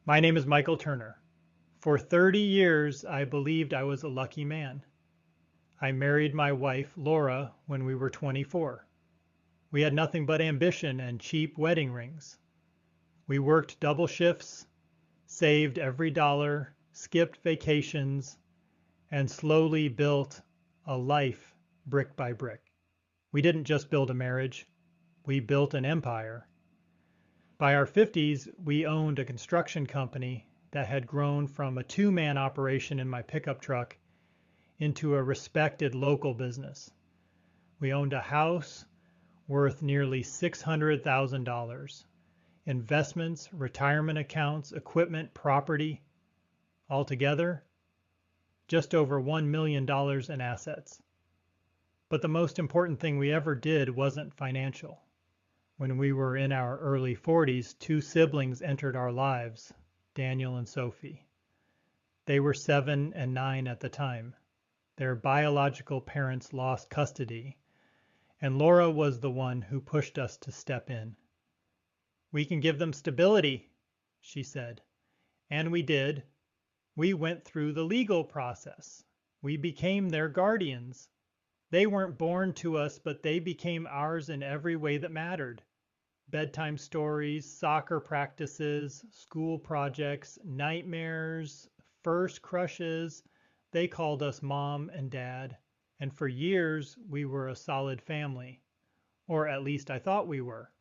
My name is Michael Turner. For 30 years, I believed I was a lucky man. I married my wife, Laura, when we were 24. We had nothing but ambition and cheap wedding rings. We worked double shifts, saved every dollar, skipped vacations, and slowly built a life brick by brick. We didn't just build a marriage, we built an empire. By our 50s, we owned a construction company that had grown from a two-man operation in my pickup truck into a respected local business. We owned a house worth nearly $600,000. Investments, retirement accounts, equipment, property, altogether, just over $1 million in assets. But the most important thing we ever did wasn't financial. When we were in our early 40s, two siblings entered our lives, Daniel and Sophie. They were 7 and 9 at the time. Their biological parents lost custody, and Laura was the one who pushed us to step in. "We can give them stability," she said. And we did. We went through the legal process. We became their guardians. They weren't born to us, but they became ours in every way that mattered. Bedtime stories, soccer practices, school projects, nightmares, first crushes. They called us Mom and Dad, and for years we were a solid family, or at least I thought we were.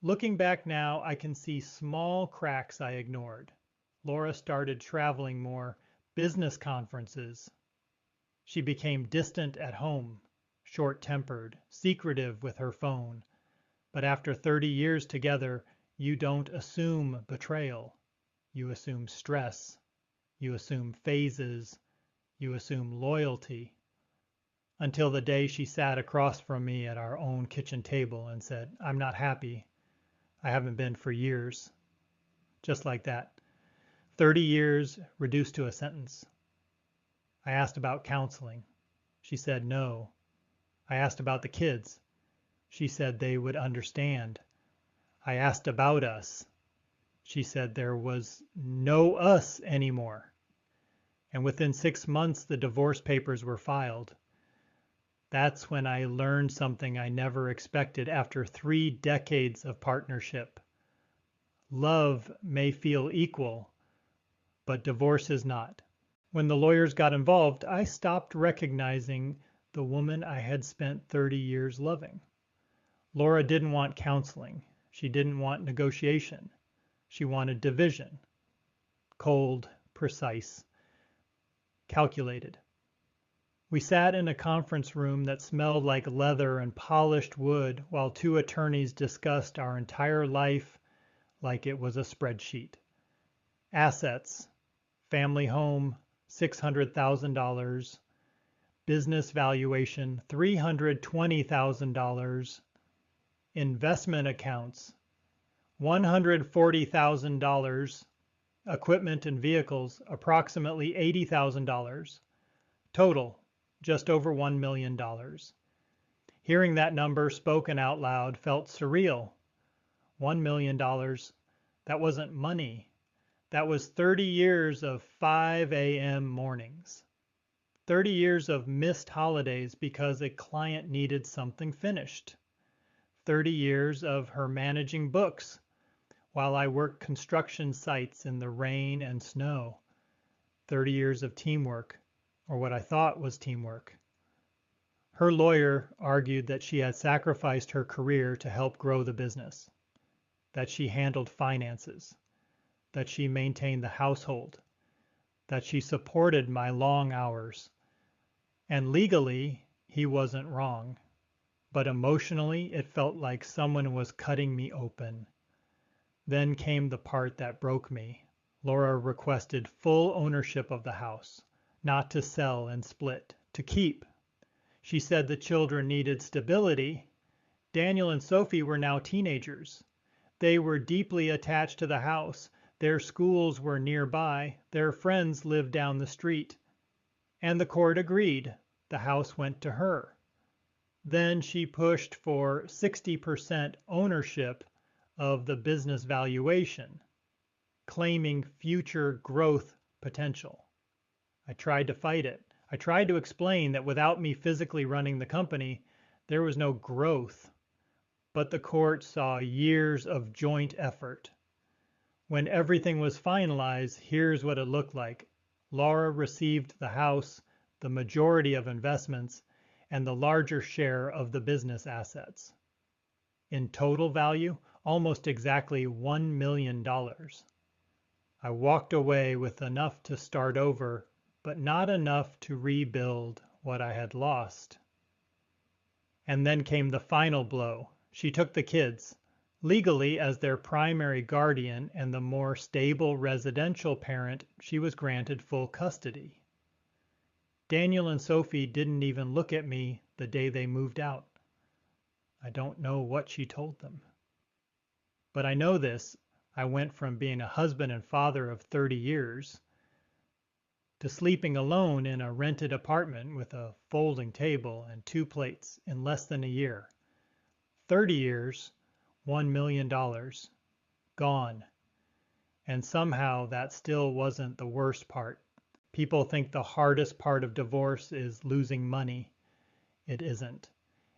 Looking back now, I can see small cracks I ignored. Laura started traveling more, business conferences. She became distant at home, short-tempered, secretive with her phone. But after 30 years together, you don't assume betrayal. You assume stress. You assume phases. You assume loyalty. Until the day she sat across from me at our own kitchen table and said, "I'm not happy. I haven't been for years." Just like that. 30 years reduced to a sentence. I asked about counseling. She said no. I asked about the kids. She said they would understand. I asked about us. She said there was no us anymore. And within 6 months, the divorce papers were filed. That's when I learned something I never expected after 3 decades of partnership. Love may feel equal, but divorce is not. When the lawyers got involved, I stopped recognizing the woman I had spent 30 years loving. Laura didn't want counseling. She didn't want negotiation. She wanted division. Cold, precise, calculated. We sat in a conference room that smelled like leather and polished wood while 2 attorneys discussed our entire life like it was a spreadsheet. Assets, family home, $600,000, business valuation, $320,000, investment accounts, $140,000, equipment and vehicles, approximately $80,000, total, just over $1 million. Hearing that number spoken out loud felt surreal. $1 million, that wasn't money. That was 30 years of 5 a.m. mornings. 30 years of missed holidays because a client needed something finished. 30 years of her managing books while I worked construction sites in the rain and snow. 30 years of teamwork, or what I thought was teamwork. Her lawyer argued that she had sacrificed her career to help grow the business, that she handled finances, that she maintained the household, that she supported my long hours. And legally, he wasn't wrong. But emotionally, it felt like someone was cutting me open. Then came the part that broke me. Laura requested full ownership of the house, not to sell and split, to keep. She said the children needed stability. Daniel and Sophie were now teenagers. They were deeply attached to the house. Their schools were nearby. Their friends lived down the street. And the court agreed. The house went to her. Then she pushed for 60% ownership of the business valuation. claiming future growth potential. I tried to fight it. I tried to explain that without me physically running the company, there was no growth, but the court saw years of joint effort. When everything was finalized, here's what it looked like. Laura received the house, the majority of investments, and the larger share of the business assets. In total value, almost exactly $1 million. I walked away with enough to start over, but not enough to rebuild what I had lost. And then came the final blow. She took the kids, legally as their primary guardian and the more stable residential parent. She was granted full custody. Daniel and Sophie didn't even look at me the day they moved out. I don't know what she told them. But I know this. I went from being a husband and father of 30 years to sleeping alone in a rented apartment with a folding table and 2 plates in less than a year. 30 years, $1 million, gone. And somehow that still wasn't the worst part. People think the hardest part of divorce is losing money. It isn't.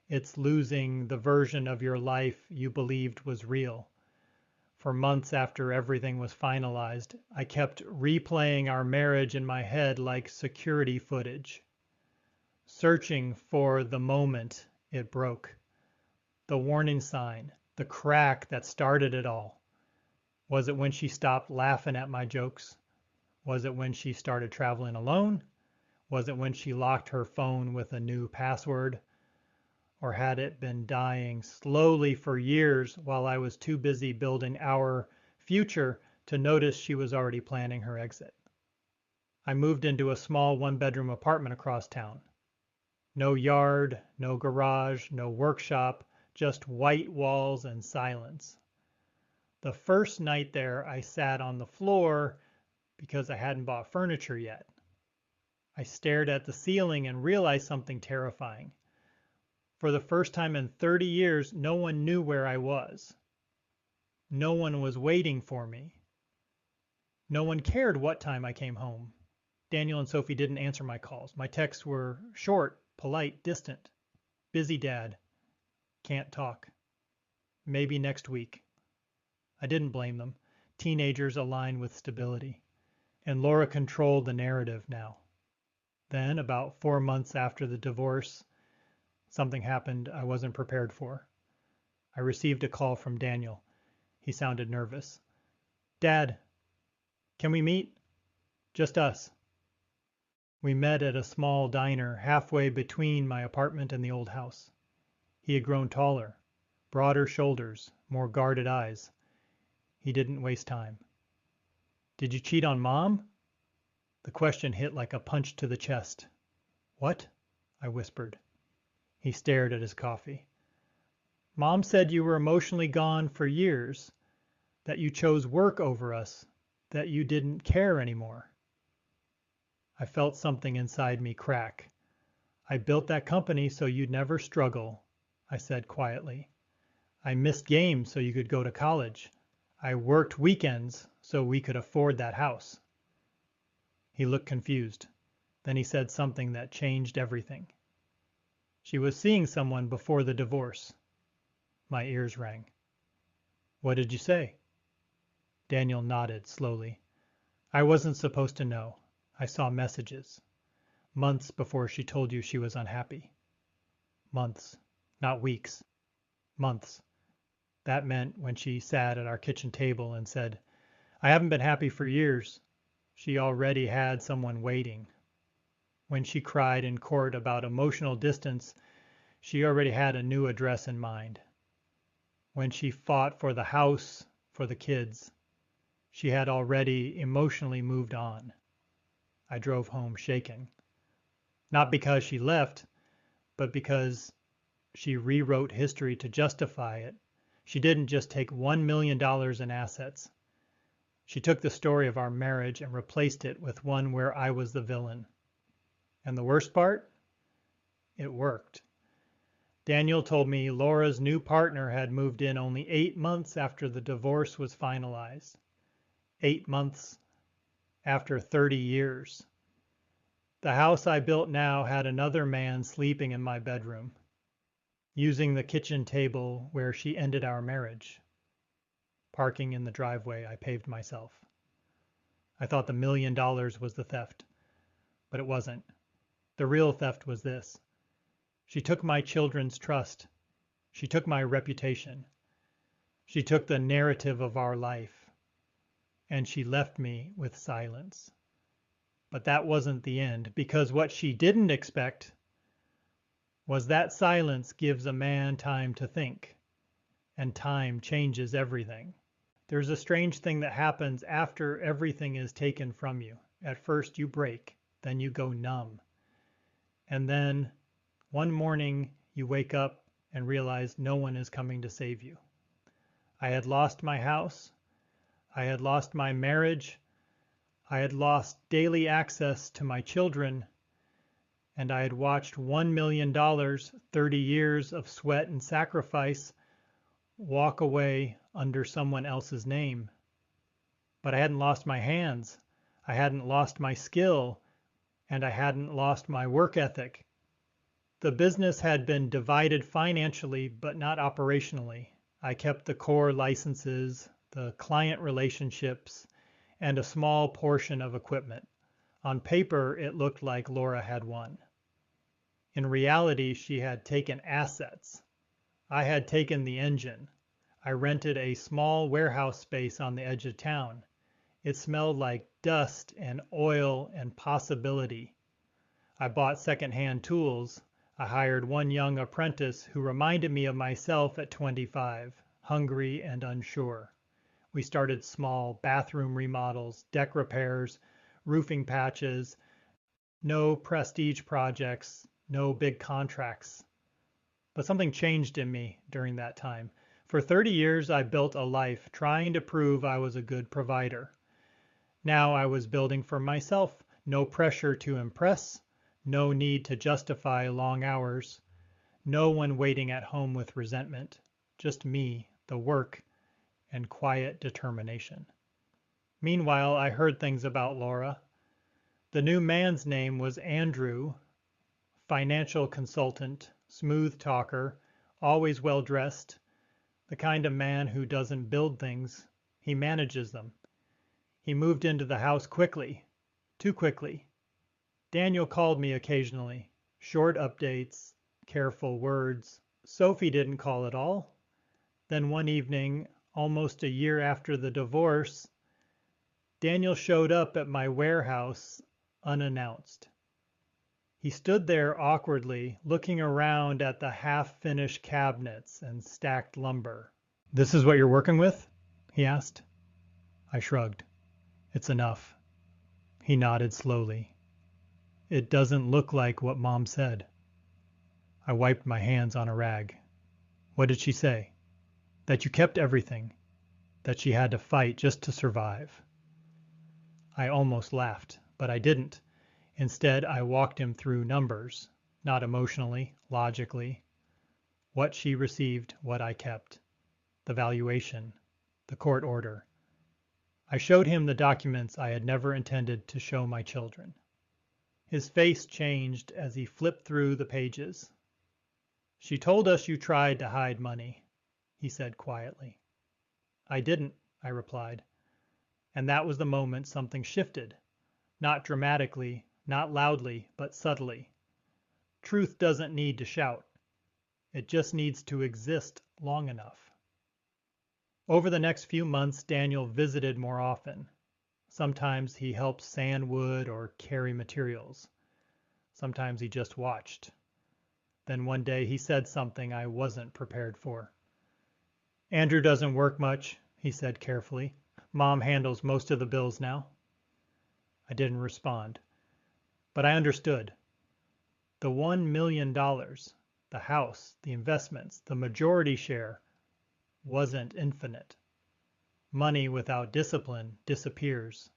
It's losing the version of your life you believed was real. For months after everything was finalized, I kept replaying our marriage in my head like security footage, searching for the moment it broke, the warning sign, the crack that started it all. Was it when she stopped laughing at my jokes? Was it when she started traveling alone? Was it when she locked her phone with a new password? Or had it been dying slowly for years while I was too busy building our future to notice she was already planning her exit? I moved into a small 1-bedroom apartment across town. No yard, no garage, no workshop, just white walls and silence. The first night there, I sat on the floor because I hadn't bought furniture yet. I stared at the ceiling and realized something terrifying. For the first time in 30 years, no one knew where I was. No one was waiting for me. No one cared what time I came home. Daniel and Sophie didn't answer my calls. My texts were short, polite, distant. Busy dad. Can't talk. Maybe next week. I didn't blame them. Teenagers align with stability. And Laura controlled the narrative now. Then, about 4 months after the divorce, something happened I wasn't prepared for. I received a call from Daniel. He sounded nervous. Dad, can we meet? Just us. We met at a small diner halfway between my apartment and the old house. He had grown taller, broader shoulders, more guarded eyes. He didn't waste time. Did you cheat on Mom? The question hit like a punch to the chest. What? I whispered. He stared at his coffee. Mom said you were emotionally gone for years, that you chose work over us, that you didn't care anymore. I felt something inside me crack. I built that company so you'd never struggle, I said quietly. I missed games so you could go to college. I worked weekends so we could afford that house. He looked confused. Then he said something that changed everything. She was seeing someone before the divorce. My ears rang. What did you say? Daniel nodded slowly. I wasn't supposed to know. I saw messages. Months before she told you she was unhappy. Months, not weeks. Months. That meant when she sat at our kitchen table and said, I haven't been happy for years. She already had someone waiting. When she cried in court about emotional distance, she already had a new address in mind. When she fought for the house, for the kids, she had already emotionally moved on. I drove home shaken. Not because she left, but because she rewrote history to justify it. She didn't just take $1 million in assets. She took the story of our marriage and replaced it with one where I was the villain. And the worst part? It worked. Daniel told me Laura's new partner had moved in only 8 months after the divorce was finalized. 8 months after 30 years. The house I built now had another man sleeping in my bedroom, using the kitchen table where she ended our marriage. Parking in the driveway, I paved myself. I thought the $1 million was the theft, but it wasn't. The real theft was this. She took my children's trust. She took my reputation. She took the narrative of our life, and she left me with silence. But that wasn't the end, because what she didn't expect was that silence gives a man time to think, and time changes everything. There's a strange thing that happens after everything is taken from you. At first you break, then you go numb. And then one morning you wake up and realize no one is coming to save you. I had lost my house. I had lost my marriage. I had lost daily access to my children. And I had watched $1 million, 30 years of sweat and sacrifice, walk away under someone else's name. But I hadn't lost my hands. I hadn't lost my skill. And I hadn't lost my work ethic. The business had been divided financially, but not operationally. I kept the core licenses, the client relationships, and a small portion of equipment. On paper, it looked like Laura had won. In reality, she had taken assets. I had taken the engine. I rented a small warehouse space on the edge of town. It smelled like dust and oil and possibility. I bought secondhand tools. I hired one young apprentice who reminded me of myself at 25, hungry and unsure. We started small bathroom remodels, deck repairs, roofing patches, no prestige projects, no big contracts. But something changed in me during that time. For 30 years, I built a life trying to prove I was a good provider. Now I was building for myself, no pressure to impress, no need to justify long hours, no one waiting at home with resentment, just me, the work, and quiet determination. Meanwhile, I heard things about Laura. The new man's name was Andrew, financial consultant, smooth talker, always well-dressed, the kind of man who doesn't build things, he manages them. He moved into the house quickly, too quickly. Daniel called me occasionally, short updates, careful words. Sophie didn't call at all. Then one evening, almost a year after the divorce, Daniel showed up at my warehouse unannounced. He stood there awkwardly, looking around at the half-finished cabinets and stacked lumber. "This is what you're working with?" he asked. I shrugged. "It's enough." He nodded slowly. "It doesn't look like what Mom said." I wiped my hands on a rag. "What did she say?" "That you kept everything. That she had to fight just to survive." I almost laughed, but I didn't. Instead, I walked him through numbers, not emotionally, logically. What she received, what I kept. The valuation, the court order. I showed him the documents I had never intended to show my children. His face changed as he flipped through the pages. "She told us you tried to hide money," he said quietly. "I didn't," I replied. And that was the moment something shifted. Not dramatically, not loudly, but subtly. Truth doesn't need to shout. It just needs to exist long enough. Over the next few months, Daniel visited more often. Sometimes he helped sand wood or carry materials. Sometimes he just watched. Then one day he said something I wasn't prepared for. "Andrew doesn't work much," he said carefully. "Mom handles most of the bills now." I didn't respond, but I understood. The $1 million, the house, the investments, the majority share, wasn't infinite. Money without discipline disappears,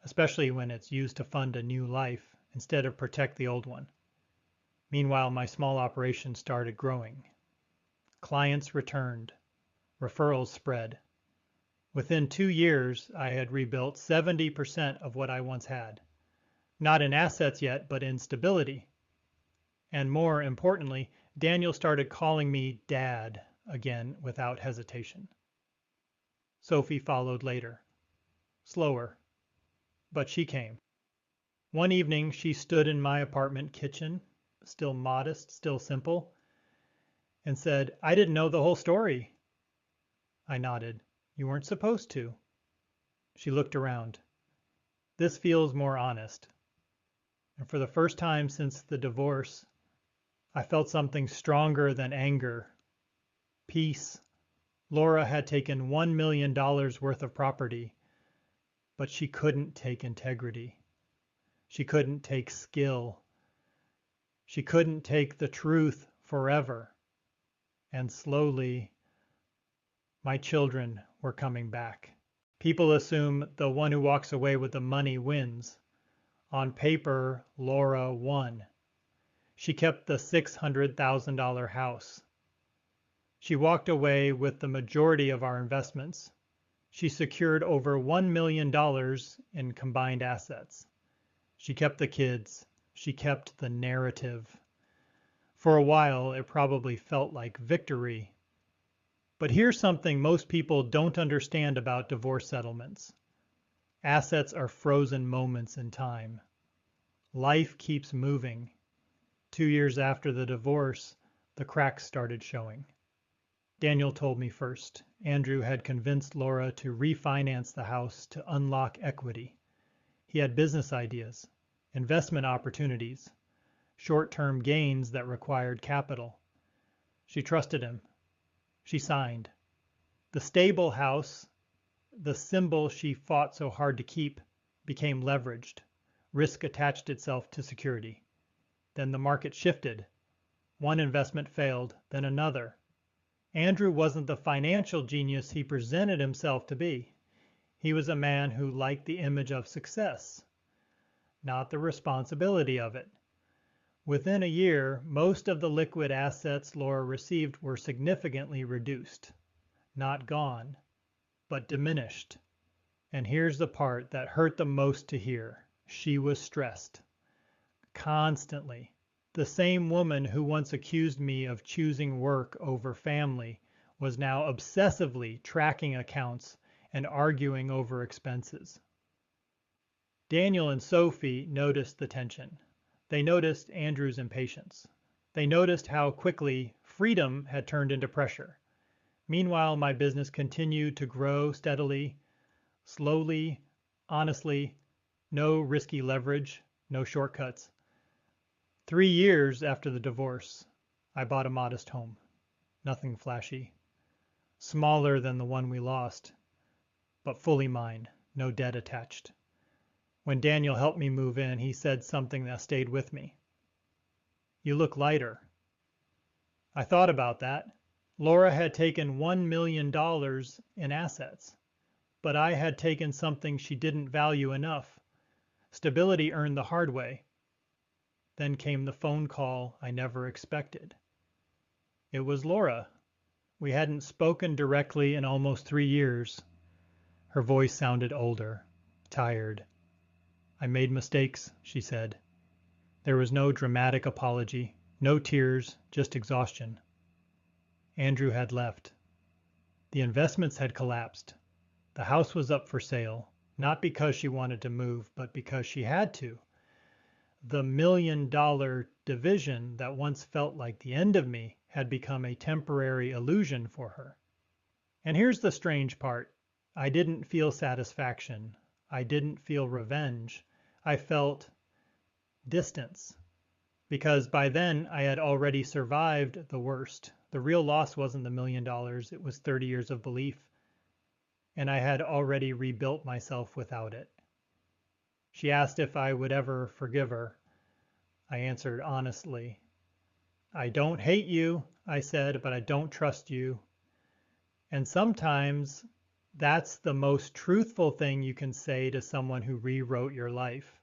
especially when it's used to fund a new life instead of protect the old one. Meanwhile, my small operation started growing. Clients returned. Referrals spread. Within 2 years, I had rebuilt 70% of what I once had. Not in assets yet, but in stability. And more importantly, Daniel started calling me Dad again without hesitation. Sophie followed later. Slower, but she came. One evening, she stood in my apartment kitchen, still modest, still simple, and said, "I didn't know the whole story." I nodded. "You weren't supposed to." She looked around. "This feels more honest." And for the first time since the divorce, I felt something stronger than anger. Peace. Laura had taken $1 million worth of property, but she couldn't take integrity. She couldn't take skill. She couldn't take the truth forever. And slowly, my children were coming back. People assume the one who walks away with the money wins. On paper, Laura won. She kept the $600,000 house. She walked away with the majority of our investments. She secured over $1 million in combined assets. She kept the kids. She kept the narrative. For a while, it probably felt like victory. But here's something most people don't understand about divorce settlements. Assets are frozen moments in time. Life keeps moving. 2 years after the divorce, the cracks started showing. Daniel told me first. Andrew had convinced Laura to refinance the house to unlock equity. He had business ideas, investment opportunities, short-term gains that required capital. She trusted him. She signed. The stable house, the symbol she fought so hard to keep, became leveraged. Risk attached itself to security. Then the market shifted. One investment failed, then another. Andrew wasn't the financial genius he presented himself to be. He was a man who liked the image of success, not the responsibility of it. Within a year, most of the liquid assets Laura received were significantly reduced. Not gone, but diminished. And here's the part that hurt the most to hear. She was stressed. Constantly. The same woman who once accused me of choosing work over family was now obsessively tracking accounts and arguing over expenses. Daniel and Sophie noticed the tension. They noticed Andrew's impatience. They noticed how quickly freedom had turned into pressure. Meanwhile, my business continued to grow steadily, slowly, honestly, no risky leverage, no shortcuts. 3 years after the divorce, I bought a modest home. Nothing flashy. Smaller than the one we lost, but fully mine, no debt attached. When Daniel helped me move in, he said something that stayed with me. "You look lighter." I thought about that. Laura had taken $1 million in assets, but I had taken something she didn't value enough. Stability earned the hard way. Then came the phone call I never expected. It was Laura. We hadn't spoken directly in almost 3 years. Her voice sounded older, tired. "I made mistakes," she said. There was no dramatic apology, no tears, just exhaustion. Andrew had left. The investments had collapsed. The house was up for sale, not because she wanted to move, but because she had to. The $1 million division that once felt like the end of me had become a temporary illusion for her. And here's the strange part. I didn't feel satisfaction. I didn't feel revenge. I felt distance. Because by then I had already survived the worst. The real loss wasn't the $1 million, it was 30 years of belief. And I had already rebuilt myself without it. She asked if I would ever forgive her. I answered honestly. "I don't hate you," I said, "but I don't trust you." And sometimes that's the most truthful thing you can say to someone who rewrote your life.